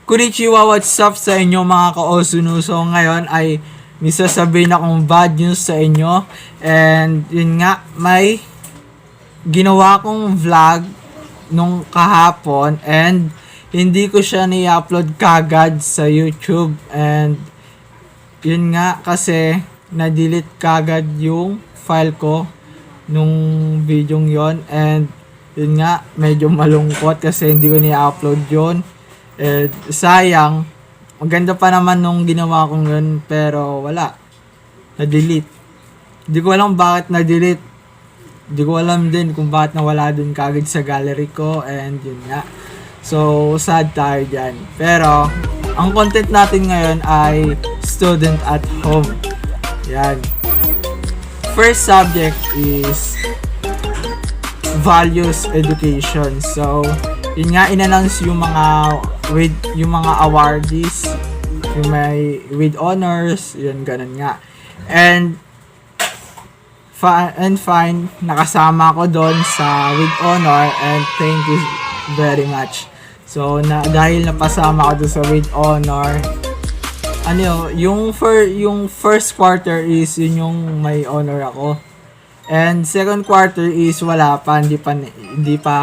Konnichiwa, what's up sa inyo mga ka-Osunuso? Ngayon ay may sasabihin akong bad news sa inyo. And yun nga, may ginawa kong vlog nung kahapon and hindi ko siya ni-upload kagad sa YouTube. And yun nga, kasi na-delete kagad yung file ko nung video yon. And yun nga, medyo malungkot kasi hindi ko ni-upload yun. Sayang, maganda pa naman nung ginawa kong yun, pero wala, na-delete. Di ko alam bakit na-delete. Di ko alam din kung bakit nawala dun kagad sa gallery ko, and yun nga. So, sad tayo dyan. Pero, ang content natin ngayon ay student at home. Yan. First subject is values education. So, yun nga, in-announce yung mga awardees, yung may with honors, yun, ganun nga. And fine, nakasama ko doon sa with honor, and thank you very much. So, dahil napasama ko doon sa with honor, yung first quarter is yun yung may honor ako. And second quarter is wala pa, hindi pa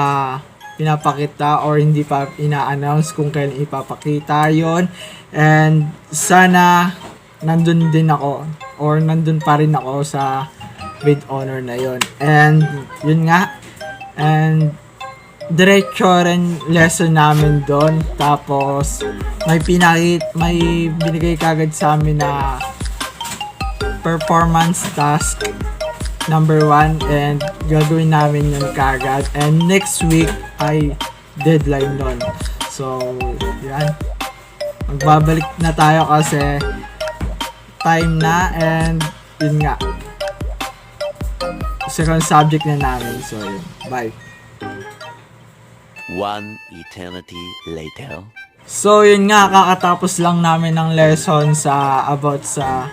pinapakita or hindi pa ina-announce kung kailan ipapakita yon. And sana nandun din ako or nandun pa rin ako sa with honor na yon. And yun nga, and diretso rin lesson namin doon. Tapos may binigay kagad sa amin na performance task number 1, and gagawin namin yun kagad. And next week ay deadline nun. So, yan. Magbabalik na tayo kasi time na, and yun nga. Second subject na namin. So, yun. Bye. One eternity later. So, yun nga. Kakatapos lang namin ng lesson about sa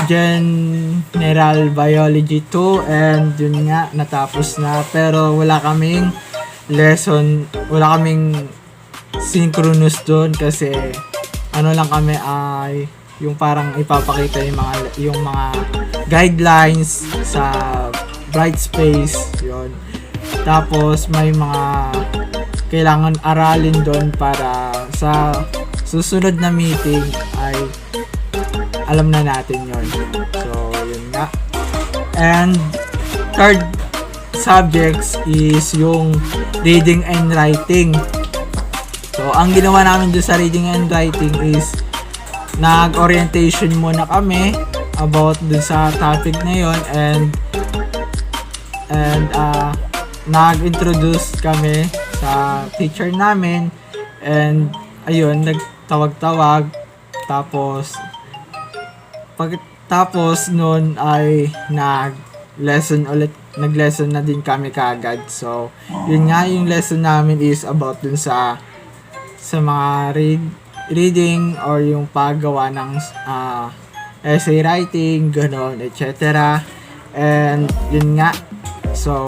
General Biology 2, and yun nga, natapos na, pero wala kaming lesson, wala kaming synchronous doon kasi lang kami ay yung parang ipapakita yung mga guidelines sa bright space yon. Tapos may mga kailangan aralin doon para sa susunod na meeting ay alam na natin yon. So, yun nga. And third subjects is yung reading and writing. So, ang ginawa namin doon sa reading and writing is nag-orientation muna kami about doon sa topic na yon, and nag-introduce kami sa teacher namin, and ayun, nagtawag-tawag. Pagkatapos nun ay nag-lesson na din kami kagad. So, yun nga, yung lesson namin is about dun sa mga reading or yung paggawa ng essay writing, ganon, etc. And yun nga, so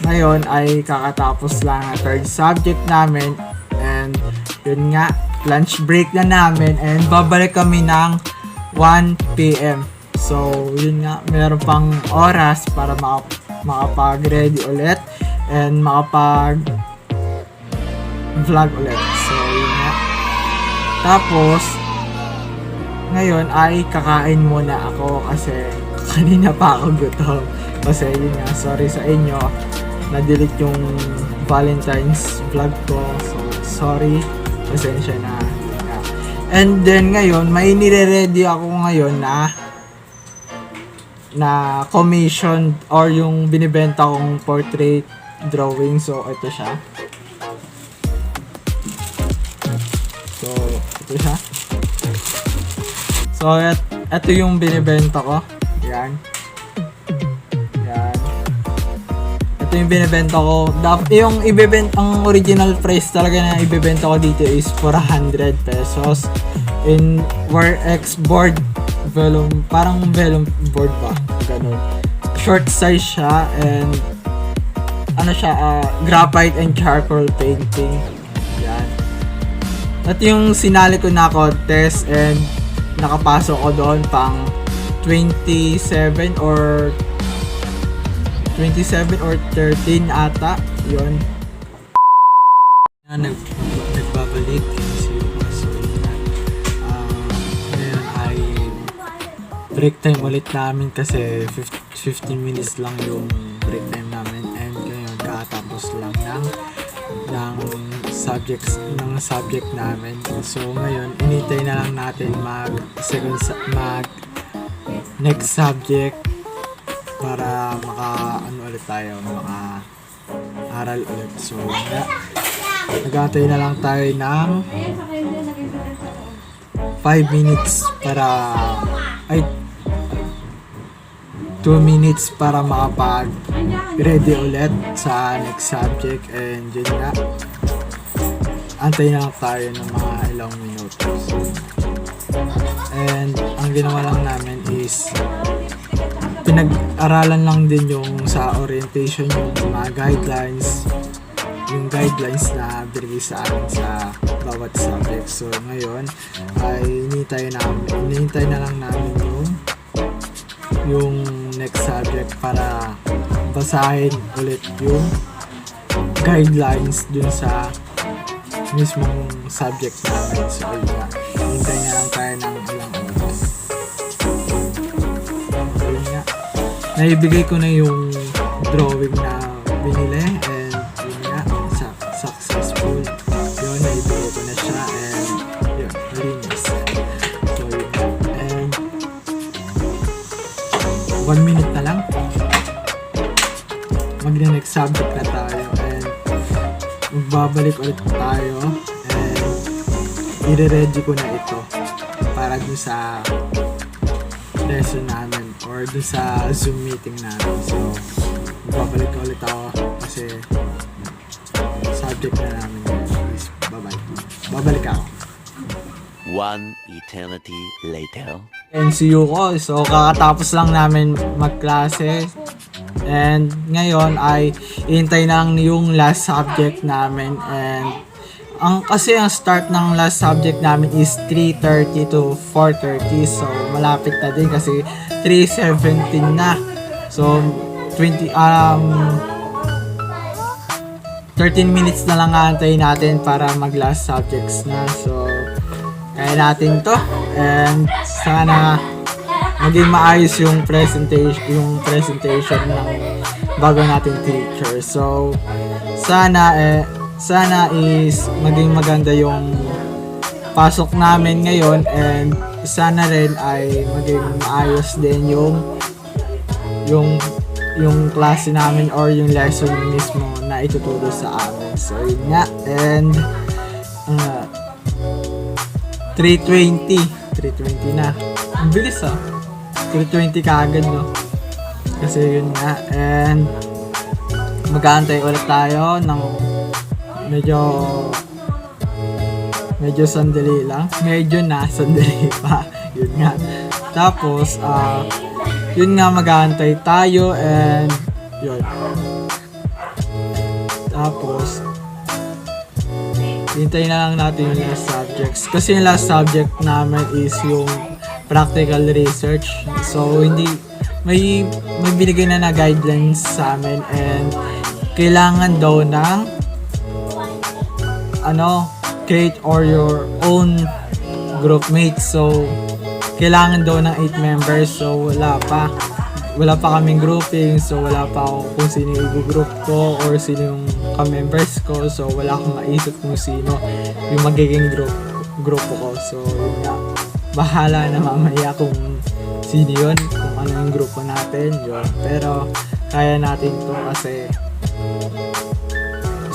ngayon ay kakatapos lang ang third subject namin, and yun nga, lunch break na namin, and babalik kami ng 1 PM. So, yun nga, meron pang oras para makapag-ready ulit and makapag-vlog ulit. So, yun nga. Tapos, ngayon ay kakain muna ako kasi kanina pa ako gutom. Kasi yun nga, sorry sa inyo, na-delete yung Valentine's vlog ko. So, sorry, pasensya na. And then ngayon, may nire-ready ako ngayon na commission or yung binibenta kong portrait drawing. So, ito siya. So, ito yung binibenta ko. Yan. Ito yung binibenta ko. Ang original price talaga na ibebenta ko dito is 400 pesos. In Werex board, parang vellum board ba? Ganun. Short size siya, and ano siya, graphite and charcoal painting. Yan. At yung sinali ko na contest and nakapasok ko doon pang 27 or 13 ata. Yun. Nagbabalik si Lucas. So, ngayon ay break time ulit namin kasi 15 minutes lang yung break time namin, and ngayon kakatapos lang ng subject namin. So ngayon inintay na lang natin mag next subject para ulit tayo, aral ulit. So nag-aantay na lang tayo ng 5 minutes para 2 minutes para makapag-ready ulit sa next subject, and yun nga, antay na lang tayo ng mga ilang minutos. And ang ginawa lang namin is pinag-aralan lang din yung sa orientation, yung mga guidelines na binigay sa amin sa bawat subject. So ngayon ay hinihintay na lang namin yung next subject para basahin ulit yung guidelines dun sa mismong subject namin. So ayun, hintay na lang tayo ng ilang oras. Ayun nga, naibigay ko na yung drawing na binili, and yun nga, successful. Yun, naibigay ko na siya, and yun, malinis. So yun nga, and 1 minute na lang mag-next subject na tayo, and magbabalik ulit tayo, and i-ready ko na ito para dun sa lesson namin or dun sa Zoom meeting namin. So magbabalik ulit ako kasi subject na namin is babalik ako. 1 eternity later. And si Yuko, so kakatapos lang namin magklase, and ngayon ay hintay na lang yung last subject namin, and kasi ang start ng last subject namin is 3:30 to 4:30, so malapit na din kasi 3:17 na. So 13 minutes na lang aantayin natin para mag last subjects na. So kaya natin to, and sana maging maayos yung presentation ng bago nating teacher. So sana is maging maganda yung pasok namin ngayon, and sana rin ay maging maayos din yung klase namin or yung lesson mismo na ituturo sa amin. So yun nga, and 3:20 na. Ang bilis 3:20 kaagad, no? Kasi yun nga, and mag-aantay ulit tayo ng medyo sandali lang. Sandali pa. Yun nga. Tapos, yun nga, mag-aantay tayo, and yun. Tapos, hintayin na lang natin yung last subjects. Kasi yung last subject namin is yung practical research. So, may binigay na guidelines sa amin, and kailangan daw ng create or your own group mates. So, kailangan daw ng 8 members. So, wala pa kaming grouping. So, wala pa ako kung sino yung group ko or sino yung ka-members ko. So, wala akong maisip kung sino yung magiging grupo ko. So, yun nga. Bahala na mamaya kung sino yun, kung ano yung grupo natin. Yun. Pero, kaya natin to kasi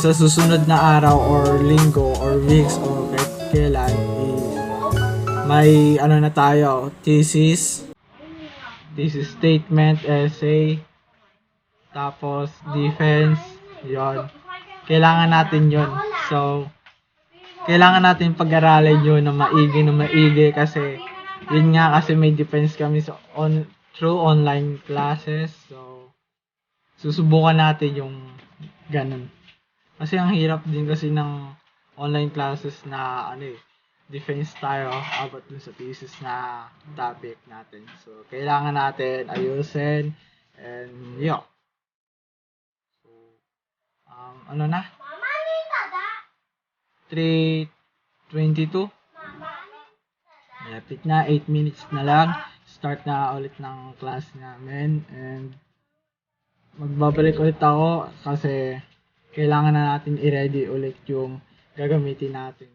sa susunod na araw or linggo or weeks or kailan may na tayo, thesis statement, essay, tapos defense, yon. Kailangan natin yon. So kailangan natin pag-aralan yun na maigi kasi yun nga, kasi may defense kami through online classes. So susubukan natin yung Ganun. Kasi ang hirap din kasi ng online classes na defense tayo about dun sa thesis na topic natin. So, kailangan natin ayusin and yun. So, ano na? 3:22. Malapit na, 8 minutes na lang. Start na ulit ng class namin and magbabalik ulit ako kasi kailangan na natin i-ready ulit yung gagamitin natin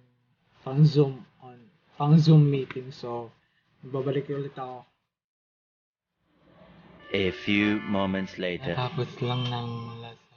pang Zoom meeting. So, magbabalik ulit ako. A few moments later. Natapos lang ng last